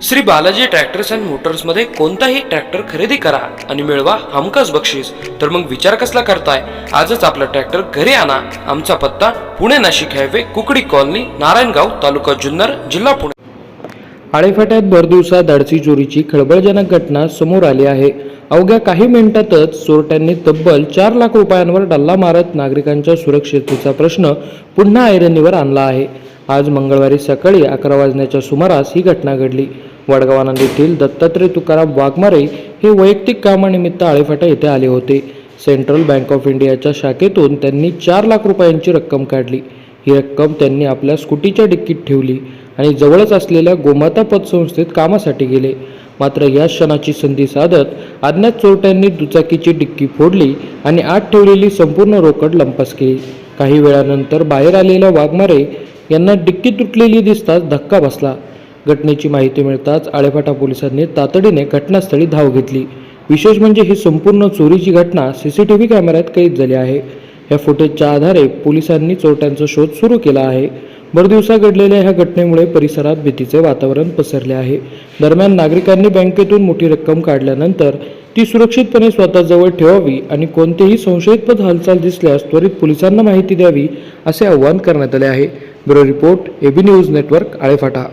Shri Balaji tractors and मोटर्समध्ये कोणताही tractor खरेदी करा आणि मिळवा हमखास बक्षीस। तर मग विचार कसला करताय, आजच आपला ट्रॅक्टर घरी आणा। आमचा पत्ता पुणे नाशिक हायवे, कुकडी कॉलनी, नारायणगाव, तालुका जुन्नर, जिल्हा पुणे। आळेफाट्यात भरदिवसा धाडसी चोरीची खळबळजनक घटना समोर आली आहे। अवघ्या काही मिनिटातच चोरट्यांनी तब्बल 4 लाख रुपयांवर डल्ला मारत नागरिकांच्या सुरक्षिततेचा प्रश्न पुन्हा ऐरणीवर आणला आहे। आज मंगळवारी सकाळी 11 वाजण्याच्या सुमारास ही घटना घडली। वडगाव आनंद येथील दत्तात्रय तुकाराम वाघमारे हे वैयक्तिक कामानिमित्त आळेफाटा येथे आले होते। सेंट्रल बँक ऑफ इंडियाच्या शाखेतून त्यांनी 4 लाख रुपयांची रक्कम काढली। ही रक्कम त्यांनी आपल्या स्कूटीच्या डिक्कीत ठेवली आणि जवळच असलेल्या गोमाता पतसंस्थेत कामासाठी गेले। मात्र या क्षणाची संधी साधत अज्ञात चोरट्यांनी दुचाकीची डिक्की फोडली आणि आत ठेवलेली संपूर्ण रोकड लंपास केली। काही वेळानंतर बाहेर आलेल्या वाघमारे यांना डिक्की तुटलेली दिसताच धक्का बसला। घटनेची माहिती मिळताच आळेफाटा पोलिसांनी तातडीने घटनास्थळी धाव घेतली। विशेष म्हणजे ही संपूर्ण चोरीची घटना सीसीटीव्ही कॅमेऱ्यात कैद झाली आहे। या फुटेजच्या आधारे पोलिसांनी चोरट्यांचा शोध सुरू केला आहे। भरदिवसा घडलेल्या ह्या घटनेमुळे परिसरात भीतीचे वातावरण पसरले आहे। दरम्यान नागरिकांनी बँकेतून मोठी रक्कम काढल्यानंतर ती सुरक्षितपणे स्वतःजवळ ठेवावी आणि कोणतेही संशयास्पद हालचाल दिसल्यास त्वरित पोलिसांना माहिती द्यावी, असे आवाहन करण्यात आले आहे। Bureau report, AB news network, Alephata.